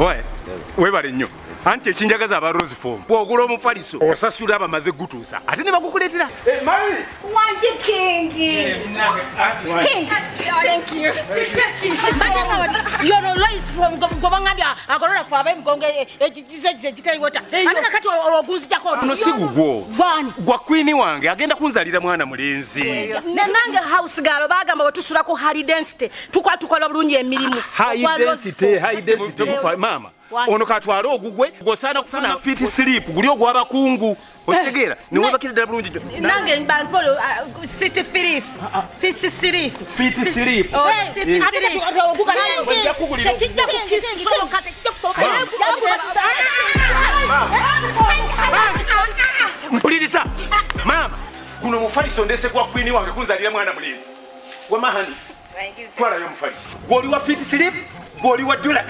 Oye, webale nnyo. Anti ekinjagaza aba Rose Form. Bw'ogula omufaliso osasula abamaze gutuusa. Ate ne bakukuleetera. Mami! Wanji King! King! Thank you. You're always from Gobangabia. I got a father going to water. I'm not cut or goose jack or no sigugo. One. Gwa queen wange agenda kunzalira mwana mulenzi. Nange house girl bagamba batusula hari density. Tukola bulungi emirimu. High density mama. Ono katwala ogugwe gosana kufuna fit sleep guli ogwaba kungu otegera ni weba kidda bulungi nange mbampolo city firis fit sleep oguka nange yakugulira tekijja kukisoka mpuliriza mama kuno mufaliso ndese kwa queen wange kunzalira mwana mulenzi wa mahani twala yo mufaliso goli wa fit sleep goli wa dulax.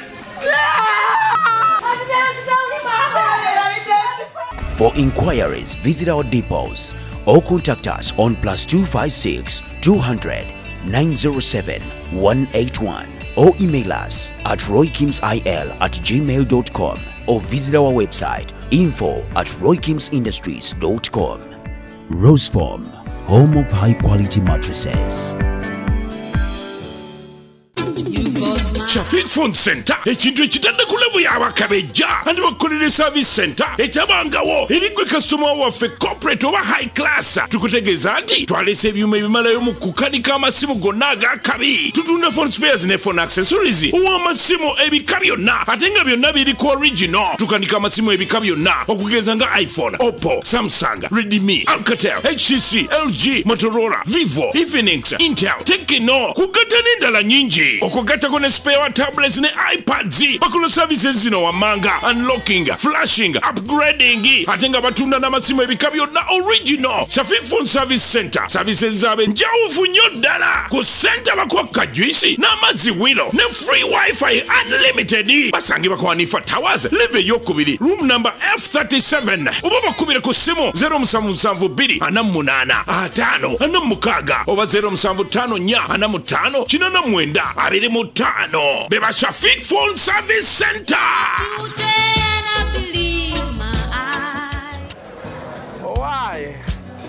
For inquiries, visit our depots or contact us on +256 200 907 181 or email us at roykimsil@gmail.com or visit our website info@roykimsindustries.com. Rose Form, home of high quality mattresses. Shafik Phone Center ekintu ekitadde ku level y'abakabejja andi bakolera service center etabangawo erigwe customer waffe corporate oba high class tukutegeeza nti twalese ebyuma ebimalayo mu kukanika amasimu gonna agakabi tutunda phone spares ne phone accessories ow'amasimu ebika byonna ate nga byonna biriko original tukanika amasimu ebika byonna okugeza nga iPhone, Oppo, Samsung, Redmi, Alcatel, HTC, LG, Motorola, Vivo, Infinix, Intel, Tecno kugatta n'endala nyingi okugattako ne spare tablets ne iPads bakola services zino wamanga unlocking, flashing, upgrading ate nga batunda n'amasimu ebika byonna original. Shafik Phone Service Center services zaabe njawufu nnyo ddala ku center bakwakka juice n'amazzi wilo ne free wifi unlimited basangibwa ku Hanifa Towers level ey'okubiri room number F37 oba bakubire ku ssimu 077248 oba 075445 beba Shafik Phone Service Center. Why?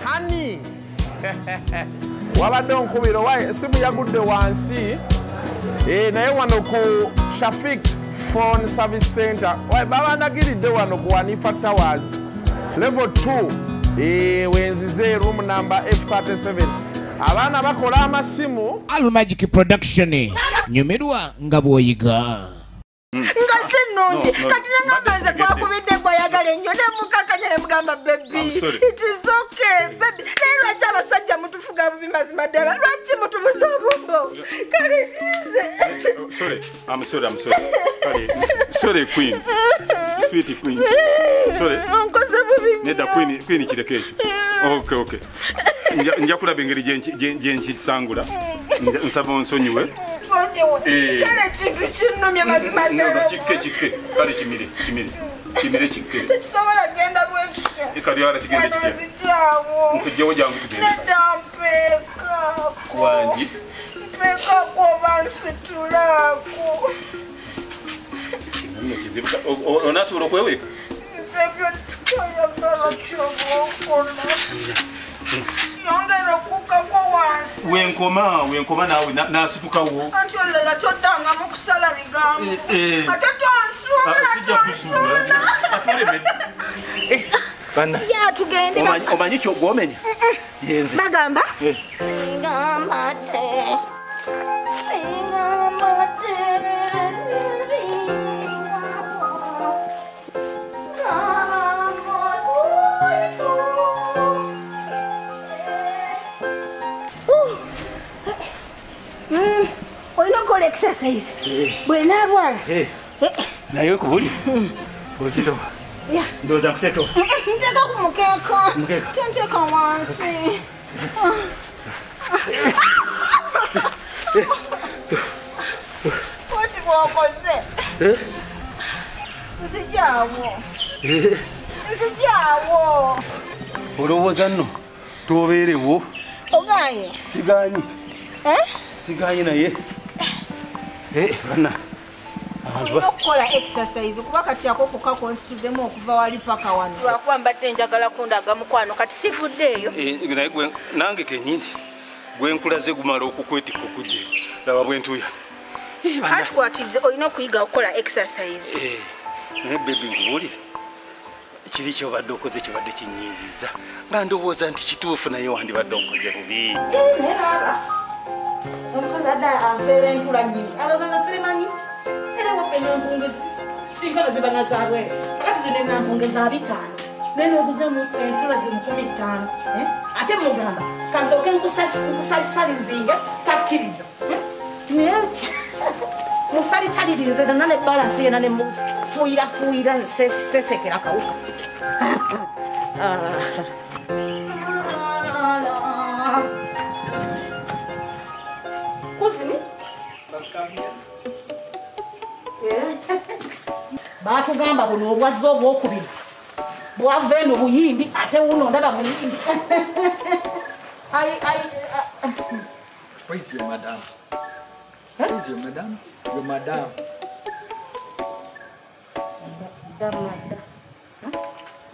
Honey. Wabadde onkubira why simu yagudde wansi naye wano ku Shafik Phone Service Center why babanagiridde wano ku Hanifa Towers level 2 wenzize room number F37 abana bakola amasimu Al Magic Production nyumirwa nga bwoyiga ngase nonje kati nga banze kwakubidde kwayagala nnyo ne mukakanyale mugamba baby it is okay baby lero acha abasajja mutufuga bubi mazima ddala lwaki mutubuza obumbo kale zize I'm sorry sorry queen sweet queen sorry onkoze bubi neda queen kireke ekyo okay nja kulaba engeri gyenkisangula nsaba onsonyiwe kale kintu kinnumye mazima ddala kike kale kimire kike tekisobola genda bwekityo ikalyala kigende kike nkujjawo jangu tugende mpeka wangi mpeka kuba nsitulako onasobola okweweka nsebyo toyagala kyobaokola yongera okukako wansi wenkoma naawe nasitukawo anti olala totangamu kusala bigambo ate tonsuula bana tugende omanyi kyogwomenya yenze bagamba olina exercise bwena bwana naye kubuli ozito ndoza kuteto nteka ku mukeeka nteka wansi wati bwokoze nsijawo olowooza nno tuobeerewo oganye siganyi naye bana Okukola exercise kuba kati akoko kakonstitudemu okuva wali paka wano. Lwakuba mbadde njagala kundaga mukwano kati sivuddeeyo. Nange kenyini gwe nkulaze gumala okukwetika okujja. Laba bwentuya. Atukwatidde olina okuyiga okukola exercise. Naye baby nkubuulire. Kiri kyobadde okoze kibadde kinyiizizza. Nga ndowooza nti kituufu naye wandibadde onkoze bubi. Naye baba. Omukazi addala anseera entula nnyini. Alowooza simanyi. Era waffe n'empungezi. Singa ziba na zaabwe. Kati zine na mpungezi 5. Nene oguzemu entula zi 15. Ate mugamba kansooke nkusalisalizinga takkiriza. Musali talirize nane balance yena ne fuira sesekera kawuka. Kusini? Batugamba buno obwazze obwokubiri. Bwava eno buyimbi ate wuno ndaba buyimbi. Where is your madam? Where is your madam? Your madam.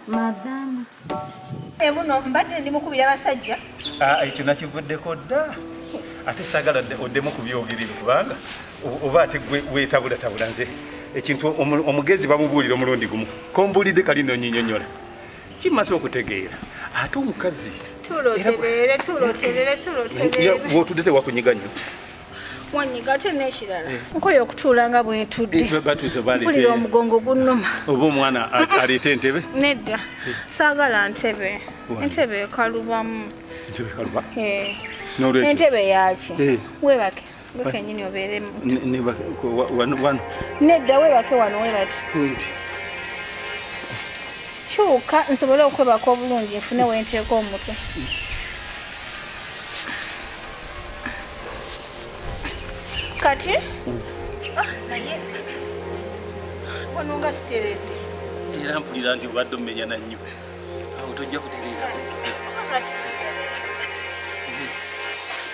Madam. Muno mbadde ndi mukubira basajja. Ekyo nakivuddeko dda. Ate sagala oddemu ku byogirire kubanga oba ate weetabulatabula nze ekintu omugezi bamubuulira omulundi gumu kombulidde kali nonyinyonyola kimaze okutegeera ate omukazi tuloterere wotudde tewakunyiga nnyo wanyiga ate n'ekirala nkoye okutuula nga bwentudde mpulira omugongo gunnuma oba omwana aleeta entebe nedda saagala ntebe entebe ekalubamu entebe yaki webake wekenyini obeeremu nedda webake wano webati kyuka nsobole okwebaka obulungi nfune wenteeka omutwe kati naye wano nga siteredde era mpulira nti obadde omenyana nnyo awo tojja kutereera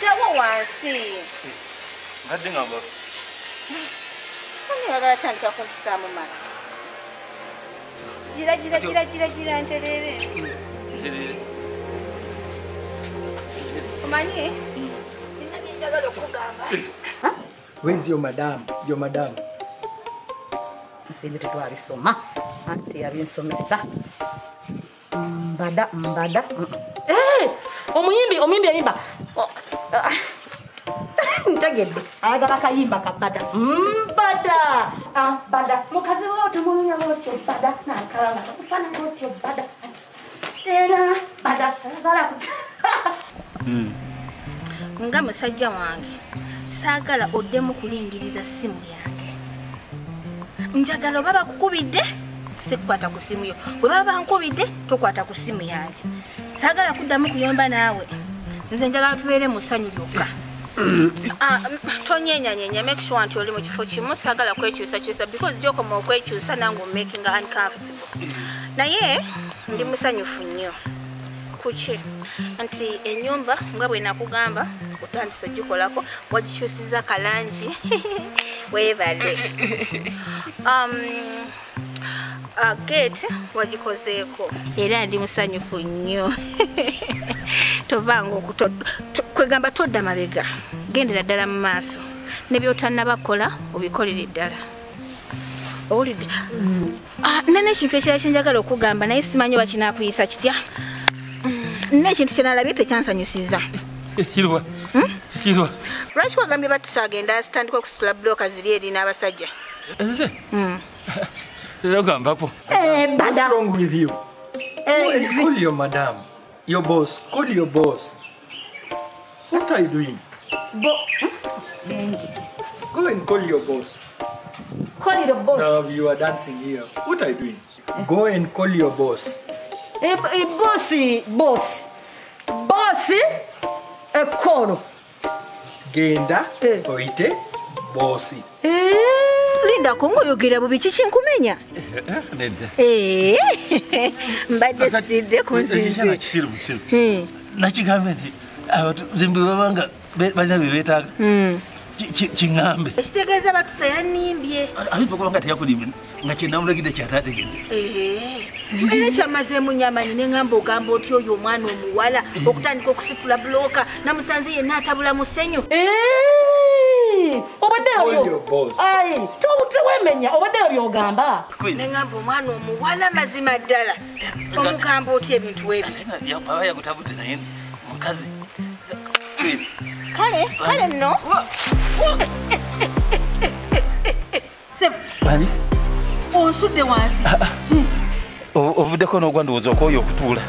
Dawa wansi. Mbadde ngamba. Oyagala tandika kumpisaamu maaso. Gira nterere. Nterere. Omanyi? Njagala okugamba. Where is your madam? Your madam. Ebyo tetwabisoma. Ate yabinsomesa. Mbada. Omuyimbi ayimba. Ntegedde. Ayagala kayimba kabada. Bada. Mukazi wote mulunya wote bada. Nakalanga kufana wote bada. Era bada. Nga musajja wange. Saagala oddemu kulingiriza simu yange. Njagala baba kukubidde sikukwata ku simu yo. Bwe baba nkubidde tokwata ku simu yange. Saagala kuddamu kuyomba naawe. Nze njagala tubeere mu ssanyu lyokka. Tonyenyanya, make sure nti oli mu kifo kimu saagala kwekyusa because gy'okoma okwekyusa nange making uncomfortable. Naye ndi musanyufu nnyo. Kuki nti ennyumba nga bwe nakugamba otandise ogikolako wagikyusiza kalangi weebale. Gate wagikozeeko era ndi musanyufu nnyo. Tovanga kwegamba todda mabega gendera ddala mu maaso ne by'otannabakola obikolere ddala owulidde. Nene ekintu ekirala kyenjagala okugamba naye simanyi wakinakuyisa kitya. N'ekintu kyenalabye tekyansanyusiza. Kirwa. Lwaki wagambye batusagenda asitandika okusitula blooka ziri eri n'abasajja? Logambako. What's wrong with you? Call your madam. Your boss. Call your boss. What are you doing? Go and call your boss. Call your boss? No, you are dancing here. What are you doing? Go and call your boss. Boss, call. Genda, oite, bossi. Linda Kongo yogera bubi kinkumenya. Mbadde sidde kunzinze. Nakigambe nti abantu zimbi babanga balina bye beetaaga. kingambe ekitegeeza batusa yannimbye abipokobanga teyakulimbe nga kyenamulagidde kyatategedde mbeera kyamazeemu nyamanyi neŋŋamba ogamba oti oyo omwana omuwala okutandika okusitula bulooka namusanze yenna atabula musenyu obaddeyo tewemenya obaddeyo byogamba neŋŋamba omwana omuwala mazima ddala omugamba oti ebintu webyo aba yagutabudde naye mukazi kale nno bani onsudde wansi ovuddeko n'ogwa ndowooza okwoyo okutuula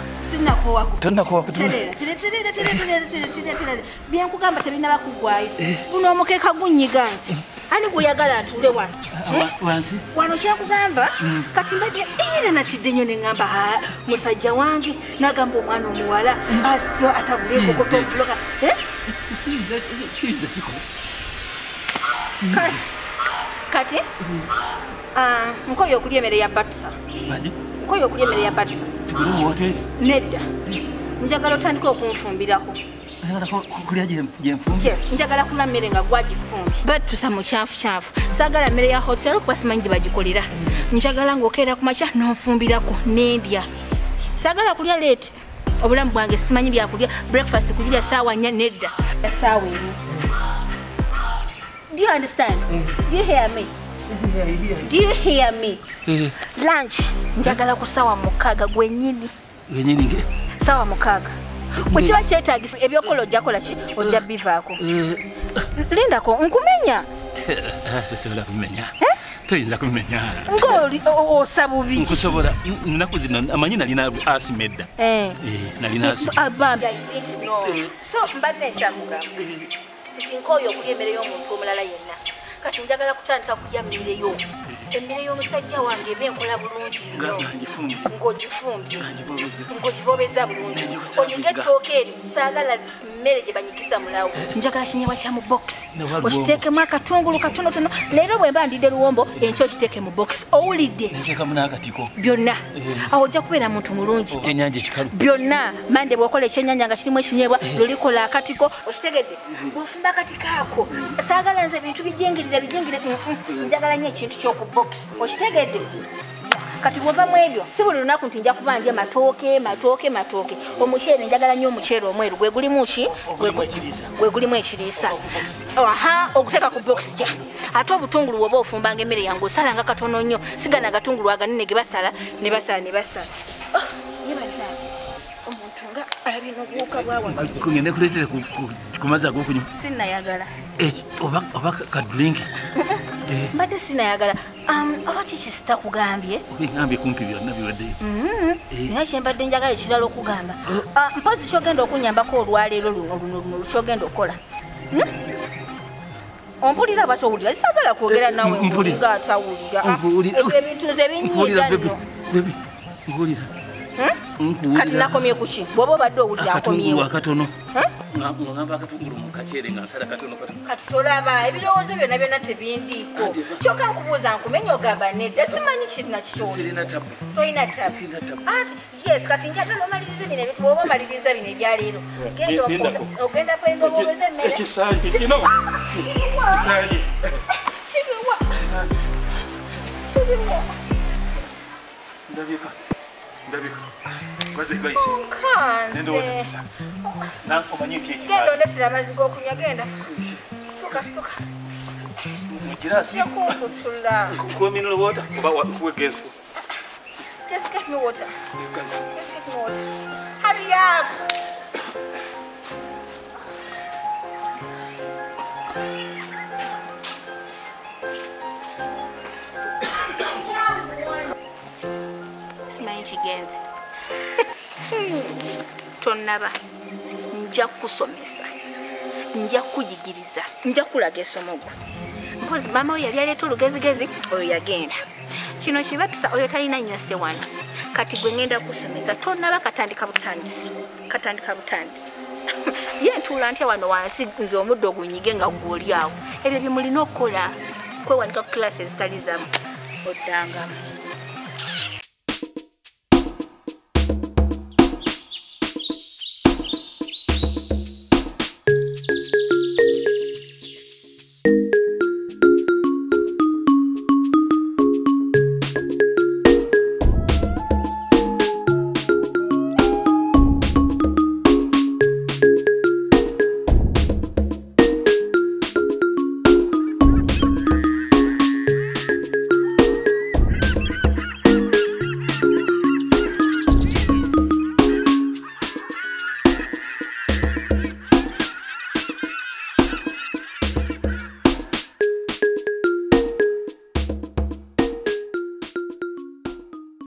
tonnakowa kutuula byenkugamba tebirina bakugwayo buno omukeeka gunyiga nti ani gweyagala atuule wansi wano kyakugamba kati mbadde era natidde nnyo neŋŋamba musajja wange nagamba omwana omuwala asityo atabulekokoto obuloka kati nkoyo okulya emmere ya batusa nkoyo okulya emmere ya batusa nedda njagala otandika okunfumbirako njagala kula mmere nga gwagifumbye batusa mu kyanfu saagala mmere ya hotel okuba simanyi gye bagikolera njagala ng'okeera ku makya n'onfumbirako n'endya saagala kulya leeti obulamu bwange simanyi byakulya breakfast kugirya saawa 4 nedda esaawa emu. Do you understand? Do you hear me? Do you hear me? Lunch njagala ku saawa 6 gwennyini saawa 6 bwekiba kyetaagisa ebyokola ojja kola ki ojja bivaako lindako nkumenya tosobola kumenya toyinza kumenya ng'oli osa bubi nkusobola nnaku zino amanyi nalina asima edda nalina asima so mbadde nkyakugamba nti nkooyo okulya emmere y'omuntu omulala yenna kati njagala kutandika kulya mmireyo emmere y'omusajja wange eba enkola bulungi nnyo ng'ogifumbye ng'ogibobeza bulungi onyiga ettooka eri saagala mmere gye banyikisa mulawo njagala kinyewa kya mu bokisi okiteekemu akatungulu katonotono leero bwe mba ndidde luwombo enkyo okiteeke mu bokisi owulidde byonna awo ojja kubeera muntu mulungi byonna mande bw'okola ekyennyanja nga kirimu ekinyeebwa lulikola akatiko okitegedde bw'ofumba akatiko ako saagala nze ebintu bijingirire njagala nnyo ekintu ky'okubokisi okitegedde kati bwova mu ebyo si buli lunaku nti nja kuba ndya matooke omuceere njagala nnyo omuceere omweru gwe gulimu ki gwe gulimu ekiriisa okuteeka ku bokisi gya ate obutungulu bwoba ofumbanga emmere yange osalanga katono nnyo sigana agatungulu aganene ge basala ne basala omuntu nga alabina obuwuka kugende kuleetere ku mazzi ag'okunywa sinnayagala oba kadulinki mbadde sinayagala oba kiki sitakugambye obingambye kumpi byonna biwaddeyo naye kyembadde njagala ekirala okugamba mpozi kyogenda okunyambako olwaleero luno kyogenda okola ompulira aba towulira siagala kwogera nawe nga atawulira ebintu nze binyiiga nnyo kati nakomye kuki bw'oba obadde owulira akomyewo akatono ngamba akatungulu mu kaceere nga nsala katono kati tolaba ebirowoozo byonna byonna tebindiiko kyokka nkubuuza nkumenya ogamba nedda simanyi kirina kikyolina tolina tabu yes kati njagala omalirize bino ebintu bw'oba omaliriza bino ebyaleero ogenda kwenda oboobeza emmere kiriwa ndabika genda ondetera amazzi g'okunywa genda situka yakungutula just get me water hurry up simanyi kigenze tonnaba nja kukusomesa nja kukuyigiriza nja kulaga essomo gwo mpozi maama we yali aleeta olugezigezi oyo yagenda kino kibatusa oyo talina nnyo sewano kati gwe ngenda kusomesa tonnaba katandika butandisi ye ntuula ntya wano wansi nze omuddo gunyige nga gwoli awo ebyo bye mulina okukola kwewanika ku kilasi ezitali zamu oddangamu